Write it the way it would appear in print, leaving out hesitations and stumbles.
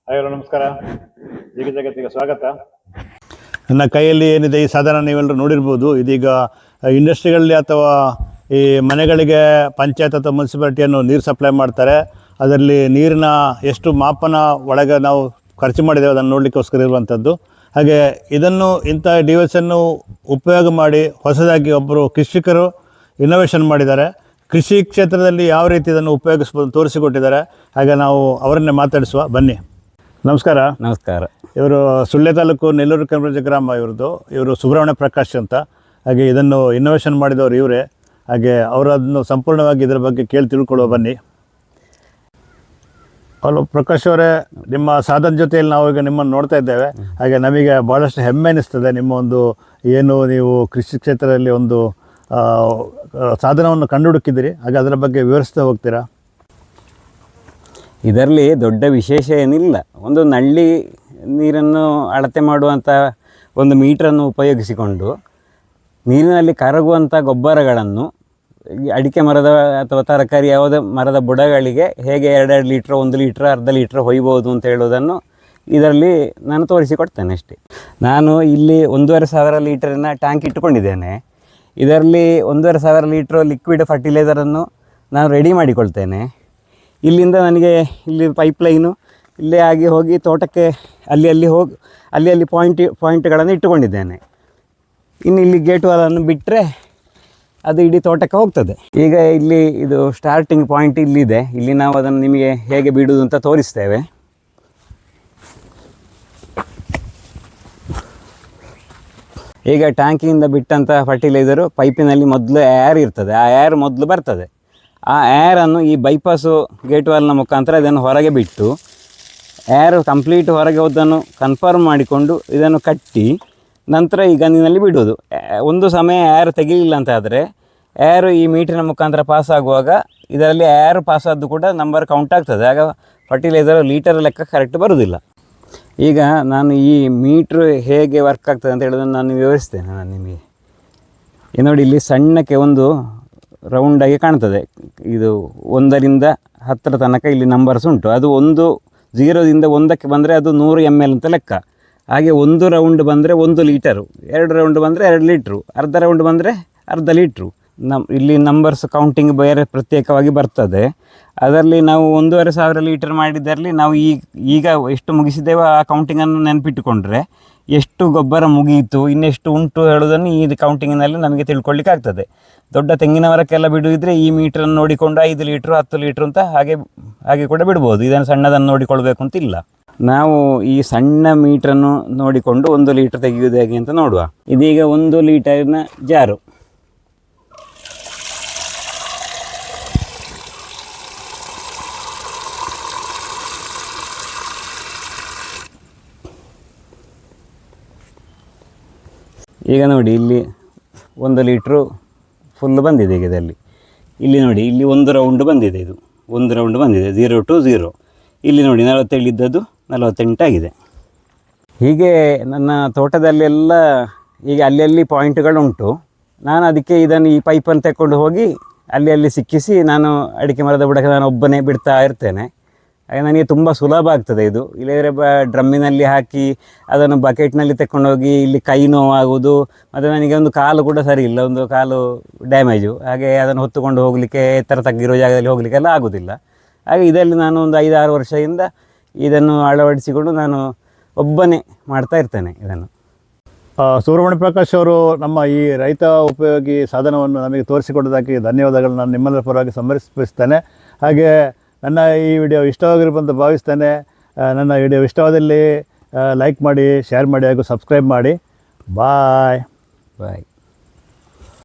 Hi ನಮಸ್ಕಾರ. ಜಿಗಿ ಜಗತ್ತಿಗೆ ಸ್ವಾಗತ. ನನ್ನ ಕೈಯಲ್ಲಿ ಏನಿದೆ ಈ ಸಾಧನ ನೀವೆಲ್ಲರೂ ನೋಡಿರ್ಬೋದು. ಇದೀಗ ಇಂಡಸ್ಟ್ರಿಗಳಲ್ಲಿ ಅಥವಾ ಈ ಮನೆಗಳಿಗೆ ಪಂಚಾಯತ್ ಅಥವಾ ಮುನ್ಸಿಪಾಲಿಟಿಯನ್ನು ನೀರು ಸಪ್ಲೈ ಮಾಡ್ತಾರೆ. ಅದರಲ್ಲಿ ನೀರಿನ ಎಷ್ಟು ಮಾಪನ ಒಳಗೆ ನಾವು ಖರ್ಚು ಮಾಡಿದ್ದೇವೆ ಅದನ್ನು ನೋಡಲಿಕ್ಕೋಸ್ಕರ ಇರುವಂಥದ್ದು. ಹಾಗೆ ಇದನ್ನು ಇಂಥ ಡಿವೈಸನ್ನು ಉಪಯೋಗ ಮಾಡಿ ಹೊಸದಾಗಿ ಒಬ್ಬರು ಕೃಷಿಕರು ಇನ್ನೋವೇಷನ್ ಮಾಡಿದ್ದಾರೆ. ಕೃಷಿ ಕ್ಷೇತ್ರದಲ್ಲಿ ಯಾವ ರೀತಿ ಇದನ್ನು ಉಪಯೋಗಿಸ್ಬೋದು ತೋರಿಸಿಕೊಟ್ಟಿದ್ದಾರೆ. ಹಾಗೆ ನಾವು ಅವರನ್ನೇ ಮಾತಾಡಿಸುವ, ಬನ್ನಿ. ನಮಸ್ಕಾರ. ನಮಸ್ಕಾರ. ಇವರು ಸುಳ್ಯ ತಾಲೂಕು ನೆಲ್ಲೂರು ಕೆಂಪರಾಜ ಗ್ರಾಮ ಇವರು ಸುಬ್ರಹ್ಮಣ್ಯ ಪ್ರಕಾಶ್ ಅಂತ. ಹಾಗೆ ಇದನ್ನು ಇನ್ನೋವೇಷನ್ ಮಾಡಿದವರು ಇವರೇ. ಹಾಗೆ ಅವರನ್ನು ಸಂಪೂರ್ಣವಾಗಿ ಇದರ ಬಗ್ಗೆ ಕೇಳಿ ತಿಳ್ಕೊಳ್ಳುವ, ಬನ್ನಿ. ಹಲೋ ಪ್ರಕಾಶ್ ಅವರೇ, ನಿಮ್ಮ ಸಾಧನ ಜೊತೆಯಲ್ಲಿ ನಾವು ಈಗ ನಿಮ್ಮನ್ನು ನೋಡ್ತಾ ಇದ್ದೇವೆ. ಹಾಗೆ ನಮಗೆ ಭಾಳಷ್ಟು ಹೆಮ್ಮೆ ಅನ್ನಿಸ್ತದೆ. ನಿಮ್ಮ ಒಂದು ಏನು ನೀವು ಕೃಷಿ ಕ್ಷೇತ್ರದಲ್ಲಿ ಒಂದು ಸಾಧನವನ್ನು ಕಂಡುಹುಡುಕಿದ್ದೀರಿ. ಹಾಗೆ ಅದರ ಬಗ್ಗೆ ವಿವರಿಸ್ತಾ ಹೋಗ್ತೀರಾ? ಇದರಲ್ಲಿ ದೊಡ್ಡ ವಿಶೇಷ ಏನಿಲ್ಲ. ಒಂದು ನಳ್ಳಿ ನೀರನ್ನು ಅಳತೆ ಮಾಡುವಂಥ ಒಂದು ಮೀಟ್ರನ್ನು ಉಪಯೋಗಿಸಿಕೊಂಡು ನೀರಿನಲ್ಲಿ ಕರಗುವಂಥ ಗೊಬ್ಬರಗಳನ್ನು ಅಡಿಕೆ ಮರದ ಅಥವಾ ತರಕಾರಿ ಯಾವುದೇ ಮರದ ಬುಡಗಳಿಗೆ ಹೇಗೆ 2 ಲೀಟ್ರ್ 1 ಲೀಟ್ರ್ ಅರ್ಧ ಲೀಟ್ರ್ ಹೊಯ್ಬೋದು ಅಂತ ಹೇಳೋದನ್ನು ಇದರಲ್ಲಿ ನಾನು ತೋರಿಸಿಕೊಡ್ತೇನೆ ಅಷ್ಟೇ. ನಾನು ಇಲ್ಲಿ 1,500 ಲೀಟರಿನ ಟ್ಯಾಂಕ್ ಇಟ್ಟುಕೊಂಡಿದ್ದೇನೆ. ಇದರಲ್ಲಿ 1,500 ಲೀಟ್ರ್ ಲಿಕ್ವಿಡ್ ಫರ್ಟಿಲೈಸರನ್ನು ನಾನು ರೆಡಿ ಮಾಡಿಕೊಳ್ತೇನೆ. ಇಲ್ಲಿಂದ ನನಗೆ ಇಲ್ಲಿ ಪೈಪ್ಲೈನು ಇಲ್ಲೇ ಆಗಿ ಹೋಗಿ ತೋಟಕ್ಕೆ ಅಲ್ಲಿ ಪಾಯಿಂಟ್ಗಳನ್ನು ಇಟ್ಟುಕೊಂಡಿದ್ದೇನೆ. ಇನ್ನು ಇಲ್ಲಿ ಗೇಟ್ ವಾಲನ್ನು ಬಿಟ್ಟರೆ ಅದು ಇಡೀ ತೋಟಕ್ಕೆ ಹೋಗ್ತದೆ. ಈಗ ಇಲ್ಲಿ ಇದು ಸ್ಟಾರ್ಟಿಂಗ್ ಪಾಯಿಂಟ್ ಇಲ್ಲಿದೆ. ಇಲ್ಲಿ ನಾವು ಅದನ್ನು ನಿಮಗೆ ಹೇಗೆ ಬಿಡುವುದು ಅಂತ ತೋರಿಸ್ತೇವೆ. ಈಗ ಟ್ಯಾಂಕಿಯಿಂದ ಬಿಟ್ಟಂಥ ಫರ್ಟಿಲೈಸರು ಪೈಪಿನಲ್ಲಿ ಮೊದಲು ಏರ್ ಇರ್ತದೆ. ಆ ಏರ್ ಮೊದಲು ಬರ್ತದೆ. ಆ ಏರನ್ನು ಈ ಬೈಪಾಸು ಗೇಟ್ ವಾಲ್ನ ಮುಖಾಂತರ ಇದನ್ನು ಹೊರಗೆ ಬಿಟ್ಟು ಏರ್ ಕಂಪ್ಲೀಟ್ ಹೊರಗೆ ಹೋದನ್ನು ಕನ್ಫರ್ಮ್ ಮಾಡಿಕೊಂಡು ಇದನ್ನು ಕಟ್ಟಿ ನಂತರ ಈ ಗನ್ನಿನಲ್ಲಿ ಬಿಡೋದು. ಒಂದು ಸಮಯ ಏರ್ ತೆಗಿಲಿಲ್ಲ ಅಂತ ಆದರೆ ಏರು ಈ ಮೀಟ್ರಿನ ಮುಖಾಂತರ ಪಾಸ್ ಆಗುವಾಗ ಇದರಲ್ಲಿ ಏರ್ ಪಾಸ್ ಆದ್ದು ಕೂಡ ನಂಬರ್ ಕೌಂಟ್ ಆಗ್ತದೆ. ಆಗ ಫರ್ಟಿಲೈಸರ್ ಲೀಟರ್ ಲೆಕ್ಕ ಕರೆಕ್ಟ್ ಬರೋದಿಲ್ಲ. ಈಗ ನಾನು ಈ ಮೀಟ್ರ್ ಹೇಗೆ ವರ್ಕ್ ಆಗ್ತದೆ ಅಂತ ಹೇಳೋದನ್ನು ನಾನು ವಿವರಿಸ್ತೇನೆ. ನಾನು ನಿಮಗೆ ನೋಡಿ, ಇಲ್ಲಿ ಸಣ್ಣಕ್ಕೆ ಒಂದು ರೌಂಡಾಗಿ ಕಾಣ್ತದೆ. ಇದು 1ರಿಂದ 10 ತನಕ ಇಲ್ಲಿ ನಂಬರ್ಸ್ ಉಂಟು. ಅದು 0ದಿಂದ 1ಕ್ಕೆ ಬಂದರೆ ಅದು 100 ml ಅಂತ ಲೆಕ್ಕ. ಹಾಗೆ 1 ರೌಂಡ್ ಬಂದರೆ 1 ಲೀಟರು, 2 ರೌಂಡ್ ಬಂದರೆ 2 ಲೀಟ್ರು, ಅರ್ಧ ರೌಂಡ್ ಬಂದರೆ ಅರ್ಧ ಲೀಟ್ರು. ಇಲ್ಲಿ ನಂಬರ್ಸ್ ಕೌಂಟಿಂಗ್ ಬೇರೆ ಪ್ರತ್ಯೇಕವಾಗಿ ಬರ್ತದೆ. ಅದರಲ್ಲಿ ನಾವು 1,500 ಲೀಟರ್ ಮಾಡಿದ್ದರಲ್ಲಿ ನಾವು ಈಗ ಎಷ್ಟು ಮುಗಿಸಿದ್ದೇವೆ ಆ ಕೌಂಟಿಂಗನ್ನು ನೆನಪಿಟ್ಟುಕೊಂಡ್ರೆ ಎಷ್ಟು ಗೊಬ್ಬರ ಮುಗಿಯಿತು, ಇನ್ನೆಷ್ಟು ಉಂಟು ಹೇಳೋದನ್ನು ಈ ಕೌಂಟಿಂಗಿನಲ್ಲಿ ನಮಗೆ ತಿಳ್ಕೊಳ್ಳಿಕ್ಕೆ ಆಗ್ತದೆ. ದೊಡ್ಡ ತೆಂಗಿನ ಮರಕ್ಕೆಲ್ಲ ಬಿಡುವುದಿದ್ರೆ ಈ ಮೀಟ್ರನ್ನು ನೋಡಿಕೊಂಡು 5 ಲೀಟ್ರು 10 ಲೀಟ್ರು ಅಂತ ಹಾಗೆ ಕೂಡ ಬಿಡ್ಬೋದು. ಇದನ್ನು ಸಣ್ಣದನ್ನು ನೋಡಿಕೊಳ್ಬೇಕು ಅಂತಿಲ್ಲ. ನಾವು ಈ ಸಣ್ಣ ಮೀಟ್ರನ್ನು ನೋಡಿಕೊಂಡು 1 ಲೀಟ್ರ್ ತೆಗೆಯುವುದು ಹೇಗೆ ಅಂತ ನೋಡುವ. ಇದೀಗ 1 ಲೀಟರ್ನ ಜಾರು. ಈಗ ನೋಡಿ, ಇಲ್ಲಿ 1 ಲೀಟ್ರು ಫುಲ್ ಬಂದಿದೆ. ಈಗ ಇದರಲ್ಲಿ ಇಲ್ಲಿ ನೋಡಿ, ಇಲ್ಲಿ 1 ರೌಂಡ್ ಬಂದಿದೆ. ಇದು 1 ರೌಂಡ್ ಬಂದಿದೆ, 0 to 0. ಇಲ್ಲಿ ನೋಡಿ 47 ಇದ್ದದ್ದು 48 ಆಗಿದೆ. ಹೀಗೆ ನನ್ನ ತೋಟದಲ್ಲೆಲ್ಲ ಈಗ ಅಲ್ಲಿ ಪಾಯಿಂಟ್ಗಳುಂಟು. ನಾನು ಅದಕ್ಕೆ ಇದನ್ನು ಈ ಪೈಪನ್ನು ತಗೊಂಡು ಹೋಗಿ ಅಲ್ಲಿ ಸಿಕ್ಕಿಸಿ ನಾನು ಅಡಿಕೆ ಮರದ ಬುಡಕ್ಕೆ ನಾನು ಒಬ್ಬನೇ ಬಿಡ್ತಾ ಇರ್ತೇನೆ. ಹಾಗೆ ನನಗೆ ತುಂಬ ಸುಲಭ ಆಗ್ತದೆ ಇದು. ಇಲ್ಲದ್ರೆ ಡ್ರಮ್ಮಿನಲ್ಲಿ ಹಾಕಿ ಅದನ್ನು ಬಕೆಟ್ನಲ್ಲಿ ತಗೊಂಡೋಗಿ ಇಲ್ಲಿ ಕೈ ನೋವಾಗುವುದು, ಮತ್ತು ನನಗೆ ಒಂದು ಕಾಲು ಕೂಡ ಸರಿ ಇಲ್ಲ, ಒಂದು ಕಾಲು ಡ್ಯಾಮೇಜು. ಹಾಗೆ ಅದನ್ನು ಹೊತ್ತುಕೊಂಡು ಹೋಗಲಿಕ್ಕೆ ಎತ್ತರ ತಗ್ಗಿರೋ ಜಾಗದಲ್ಲಿ ಹೋಗಲಿಕ್ಕೆಲ್ಲ ಆಗೋದಿಲ್ಲ. ಹಾಗೆ ಇದರಲ್ಲಿ ನಾನು ಒಂದು 5-6 ವರ್ಷದಿಂದ ಇದನ್ನು ಅಳವಡಿಸಿಕೊಂಡು ನಾನು ಒಬ್ಬನೇ ಮಾಡ್ತಾ ಇರ್ತೇನೆ ಇದನ್ನು. ಸುಬ್ರಹ್ಮಣ್ಯ ಪ್ರಕಾಶ್ ಅವರು ನಮ್ಮ ಈ ರೈತ ಉಪಯೋಗಿ ಸಾಧನವನ್ನು ನಮಗೆ ತೋರಿಸಿಕೊಡೋದಕ್ಕೆ ಧನ್ಯವಾದಗಳು ನಾನು ನಿಮ್ಮೆಲ್ಲರ ಪರವಾಗಿ ಸಮರ್ಪಿಸ್ತೇನೆ. ಹಾಗೆ ನನ್ನ ಈ ವಿಡಿಯೋ ಇಷ್ಟವಾಗಿರ್ಬಂತ ಭಾವಿಸ್ತೇನೆ. ನನ್ನ ವಿಡಿಯೋ ಇಷ್ಟವಾದಲ್ಲಿ ಲೈಕ್ ಮಾಡಿ, ಶೇರ್ ಮಾಡಿ ಹಾಗೂ ಸಬ್ಸ್ಕ್ರೈಬ್ ಮಾಡಿ. ಬಾಯ್.